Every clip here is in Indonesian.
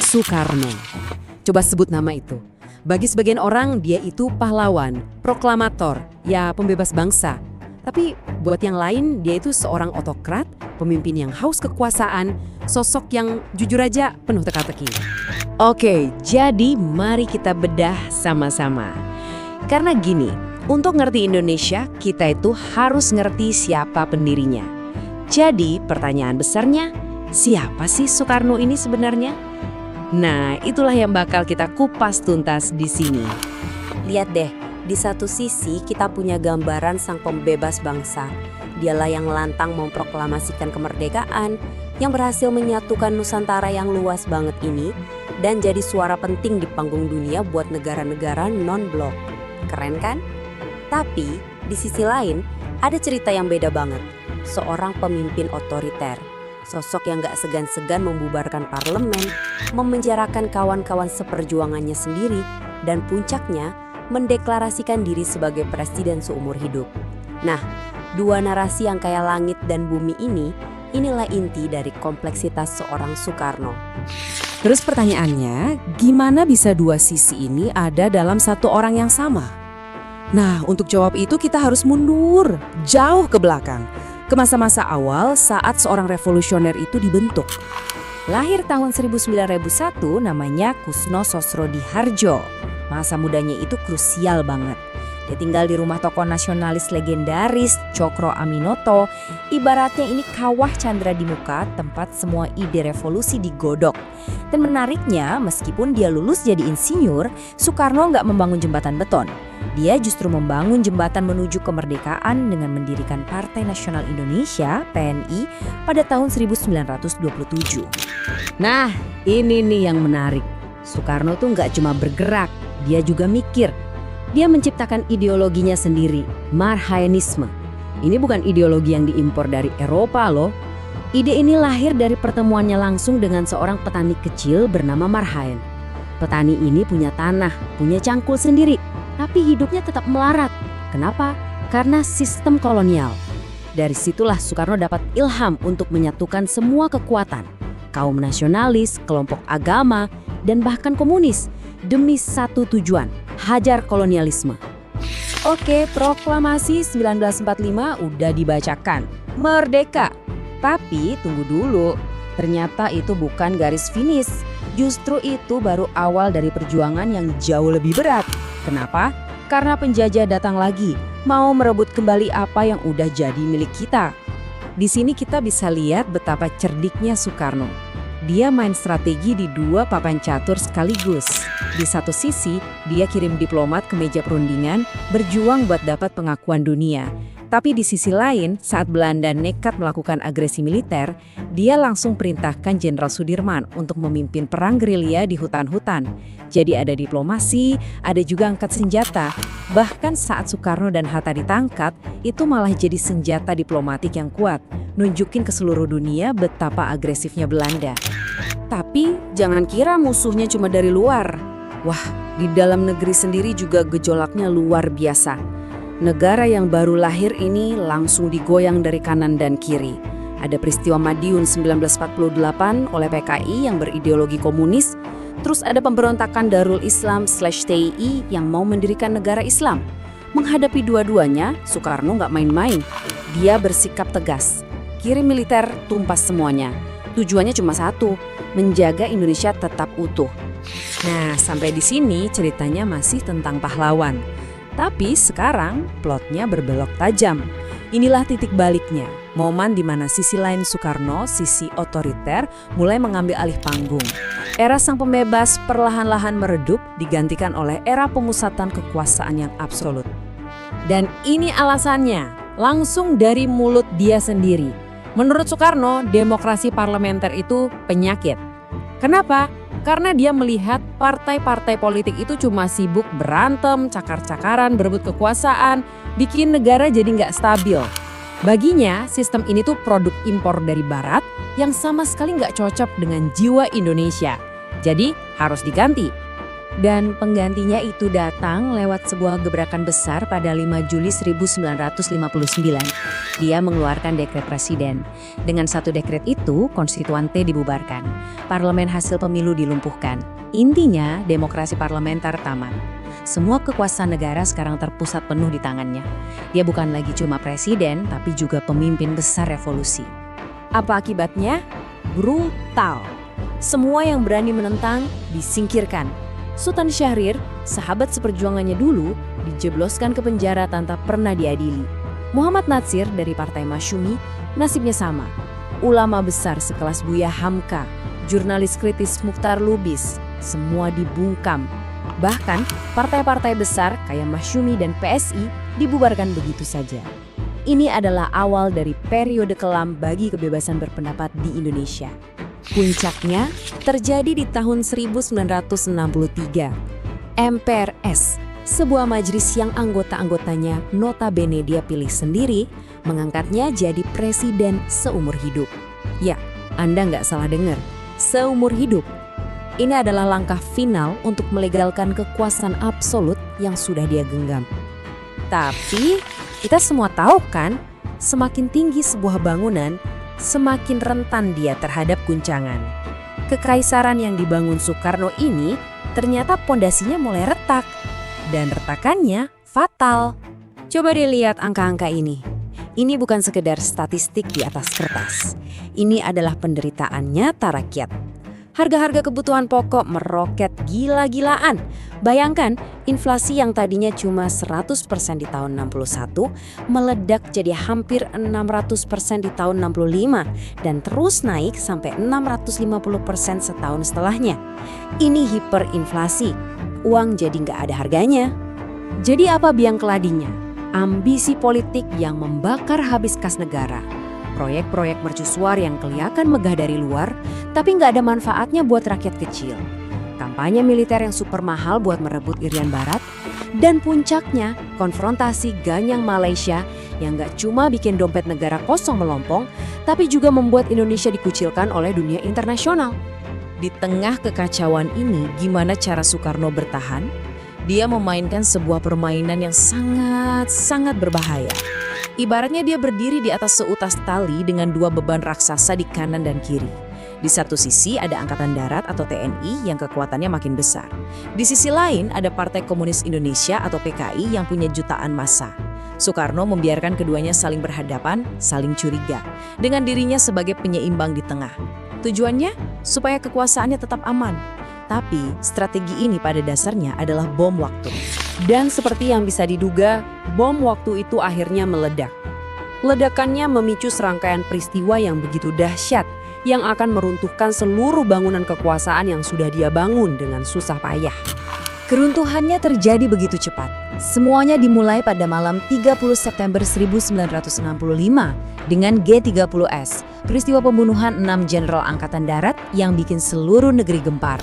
Soekarno. Coba sebut nama itu. Bagi sebagian orang dia itu pahlawan, proklamator, ya pembebas bangsa. Tapi buat yang lain dia itu seorang otokrat, pemimpin yang haus kekuasaan, sosok yang jujur aja penuh teka-teki. Oke, jadi mari kita bedah sama-sama. Karena gini, untuk ngerti Indonesia, kita itu harus ngerti siapa pendirinya. Jadi pertanyaan besarnya, siapa sih Soekarno ini sebenarnya? Nah, itulah yang bakal kita kupas tuntas di sini. Lihat deh, di satu sisi kita punya gambaran sang pembebas bangsa. Dialah yang lantang memproklamasikan kemerdekaan, yang berhasil menyatukan Nusantara yang luas banget ini, dan jadi suara penting di panggung dunia buat negara-negara non-blok. Keren kan? Tapi, di sisi lain, ada cerita yang beda banget. Seorang pemimpin otoriter. Sosok yang gak segan-segan membubarkan parlemen, memenjarakan kawan-kawan seperjuangannya sendiri, dan puncaknya mendeklarasikan diri sebagai presiden seumur hidup. Nah, dua narasi yang kayak langit dan bumi ini, inilah inti dari kompleksitas seorang Soekarno. Terus pertanyaannya, gimana bisa dua sisi ini ada dalam satu orang yang sama? Nah, untuk jawab itu kita harus mundur, jauh ke belakang. Ke masa-masa awal saat seorang revolusioner itu dibentuk. Lahir tahun 1901 namanya Kusno Sosrodihardjo. Masa mudanya itu krusial banget. Dia tinggal di rumah tokoh nasionalis legendaris Cokro Aminoto. Ibaratnya ini kawah Candra di muka, tempat semua ide revolusi digodok. Dan menariknya, meskipun dia lulus jadi insinyur, Soekarno nggak membangun jembatan beton. Dia justru membangun jembatan menuju kemerdekaan dengan mendirikan Partai Nasional Indonesia (PNI) pada tahun 1927. Nah, ini nih yang menarik. Soekarno tuh nggak cuma bergerak, dia juga mikir. Dia menciptakan ideologinya sendiri, Marhaenisme. Ini bukan ideologi yang diimpor dari Eropa loh. Ide ini lahir dari pertemuannya langsung dengan seorang petani kecil bernama Marhaen. Petani ini punya tanah, punya cangkul sendiri, tapi hidupnya tetap melarat. Kenapa? Karena sistem kolonial. Dari situlah Soekarno dapat ilham untuk menyatukan semua kekuatan, kaum nasionalis, kelompok agama, dan bahkan komunis, demi satu tujuan, hajar kolonialisme. Oke, proklamasi 1945 udah dibacakan. Merdeka. Tapi tunggu dulu, ternyata itu bukan garis finish. Justru itu baru awal dari perjuangan yang jauh lebih berat. Kenapa? Karena penjajah datang lagi, mau merebut kembali apa yang udah jadi milik kita. Di sini kita bisa lihat betapa cerdiknya Soekarno. Dia main strategi di dua papan catur sekaligus. Di satu sisi, dia kirim diplomat ke meja perundingan, berjuang buat dapat pengakuan dunia. Tapi di sisi lain, saat Belanda nekat melakukan agresi militer, dia langsung perintahkan Jenderal Sudirman untuk memimpin perang gerilya di hutan-hutan. Jadi ada diplomasi, ada juga angkat senjata. Bahkan saat Soekarno dan Hatta ditangkap, itu malah jadi senjata diplomatik yang kuat, nunjukin ke seluruh dunia betapa agresifnya Belanda. Tapi jangan kira musuhnya cuma dari luar. Wah, di dalam negeri sendiri juga gejolaknya luar biasa. Negara yang baru lahir ini langsung digoyang dari kanan dan kiri. Ada peristiwa Madiun 1948 oleh PKI yang berideologi komunis, terus ada pemberontakan Darul Islam/TII yang mau mendirikan negara Islam. Menghadapi dua-duanya, Soekarno nggak main-main. Dia bersikap tegas. Kirim militer tumpas semuanya. Tujuannya cuma satu, menjaga Indonesia tetap utuh. Nah, sampai di sini ceritanya masih tentang pahlawan. Tapi sekarang plotnya berbelok tajam. Inilah titik baliknya, momen di mana sisi lain Soekarno, sisi otoriter, mulai mengambil alih panggung. Era sang pembebas perlahan-lahan meredup, digantikan oleh era pemusatan kekuasaan yang absolut. Dan ini alasannya, langsung dari mulut dia sendiri. Menurut Soekarno, demokrasi parlementer itu penyakit. Kenapa? Karena dia melihat partai-partai politik itu cuma sibuk berantem, cakar-cakaran, berebut kekuasaan, bikin negara jadi nggak stabil. Baginya, sistem ini tuh produk impor dari Barat yang sama sekali nggak cocok dengan jiwa Indonesia. Jadi harus diganti. Dan penggantinya itu datang lewat sebuah gebrakan besar pada 5 Juli 1959. Dia mengeluarkan dekret presiden. Dengan satu dekret itu, konstituante dibubarkan. Parlemen hasil pemilu dilumpuhkan. Intinya, demokrasi parlementer tamat. Semua kekuasaan negara sekarang terpusat penuh di tangannya. Dia bukan lagi cuma presiden, tapi juga pemimpin besar revolusi. Apa akibatnya? Brutal. Semua yang berani menentang disingkirkan. Sultan Syahrir, sahabat seperjuangannya dulu, dijebloskan ke penjara tanpa pernah diadili. Muhammad Natsir dari Partai Masyumi, nasibnya sama. Ulama besar sekelas Buya Hamka, jurnalis kritis Mukhtar Lubis, semua dibungkam. Bahkan, partai-partai besar kayak Masyumi dan PSI dibubarkan begitu saja. Ini adalah awal dari periode kelam bagi kebebasan berpendapat di Indonesia. Puncaknya terjadi di tahun 1963. MPRS, sebuah majelis yang anggota-anggotanya notabene dia pilih sendiri, mengangkatnya jadi presiden seumur hidup. Ya, Anda nggak salah dengar, seumur hidup. Ini adalah langkah final untuk melegalkan kekuasaan absolut yang sudah dia genggam. Tapi, kita semua tahu kan, semakin tinggi sebuah bangunan, semakin rentan dia terhadap guncangan. Kekaisaran yang dibangun Soekarno ini ternyata pondasinya mulai retak. Dan retakannya fatal. Coba dilihat angka-angka ini. Ini bukan sekedar statistik di atas kertas. Ini adalah penderitaan nyata rakyat. Harga-harga kebutuhan pokok meroket gila-gilaan. Bayangkan, inflasi yang tadinya cuma 100% di tahun 61 meledak jadi hampir 600% di tahun 65 dan terus naik sampai 650% setahun setelahnya. Ini hiperinflasi. Uang jadi nggak ada harganya. Jadi apa biang keladinya? Ambisi politik yang membakar habis kas negara. Proyek-proyek mercusuar yang kelihatan megah dari luar, tapi nggak ada manfaatnya buat rakyat kecil. Kampanye militer yang super mahal buat merebut Irian Barat. Dan puncaknya, konfrontasi ganyang Malaysia yang nggak cuma bikin dompet negara kosong melompong, tapi juga membuat Indonesia dikucilkan oleh dunia internasional. Di tengah kekacauan ini, gimana cara Soekarno bertahan? Dia memainkan sebuah permainan yang sangat berbahaya. Ibaratnya dia berdiri di atas seutas tali dengan dua beban raksasa di kanan dan kiri. Di satu sisi ada Angkatan Darat atau TNI yang kekuatannya makin besar. Di sisi lain ada Partai Komunis Indonesia atau PKI yang punya jutaan massa. Soekarno membiarkan keduanya saling berhadapan, saling curiga, dengan dirinya sebagai penyeimbang di tengah. Tujuannya supaya kekuasaannya tetap aman. Tapi strategi ini pada dasarnya adalah bom waktu. Dan seperti yang bisa diduga, bom waktu itu akhirnya meledak. Ledakannya memicu serangkaian peristiwa yang begitu dahsyat yang akan meruntuhkan seluruh bangunan kekuasaan yang sudah dia bangun dengan susah payah. Keruntuhannya terjadi begitu cepat. Semuanya dimulai pada malam 30 September 1965 dengan G30S, peristiwa pembunuhan 6 jenderal Angkatan Darat yang bikin seluruh negeri gempar.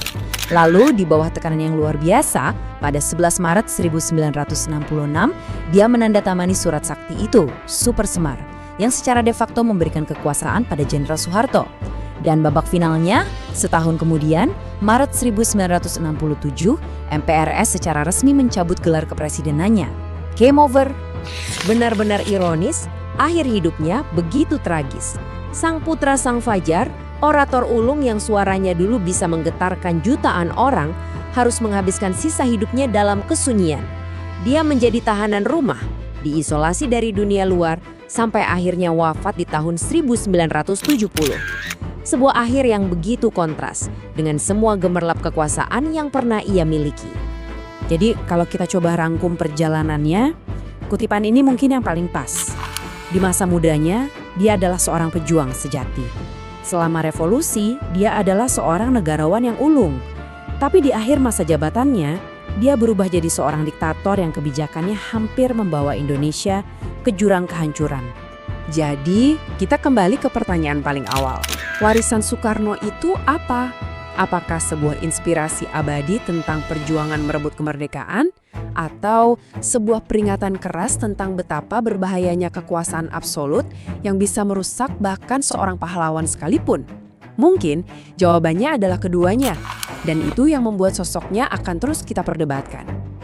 Lalu di bawah tekanan yang luar biasa, pada 11 Maret 1966, dia menandatangani surat sakti itu, Super Semar, yang secara de facto memberikan kekuasaan pada Jenderal Soeharto. Dan babak finalnya, setahun kemudian, Maret 1967, MPRS secara resmi mencabut gelar kepresidenannya. Game over. Benar-benar ironis, akhir hidupnya begitu tragis. Sang putra Sang Fajar, orator ulung yang suaranya dulu bisa menggetarkan jutaan orang, harus menghabiskan sisa hidupnya dalam kesunyian. Dia menjadi tahanan rumah, diisolasi dari dunia luar, sampai akhirnya wafat di tahun 1970. Sebuah akhir yang begitu kontras dengan semua gemerlap kekuasaan yang pernah ia miliki. Jadi kalau kita coba rangkum perjalanannya, kutipan ini mungkin yang paling pas. Di masa mudanya, dia adalah seorang pejuang sejati. Selama revolusi, dia adalah seorang negarawan yang ulung. Tapi di akhir masa jabatannya, dia berubah jadi seorang diktator yang kebijakannya hampir membawa Indonesia ke jurang kehancuran. Jadi, kita kembali ke pertanyaan paling awal. Warisan Soekarno itu apa? Apakah sebuah inspirasi abadi tentang perjuangan merebut kemerdekaan? Atau sebuah peringatan keras tentang betapa berbahayanya kekuasaan absolut yang bisa merusak bahkan seorang pahlawan sekalipun? Mungkin jawabannya adalah keduanya, dan itu yang membuat sosoknya akan terus kita perdebatkan.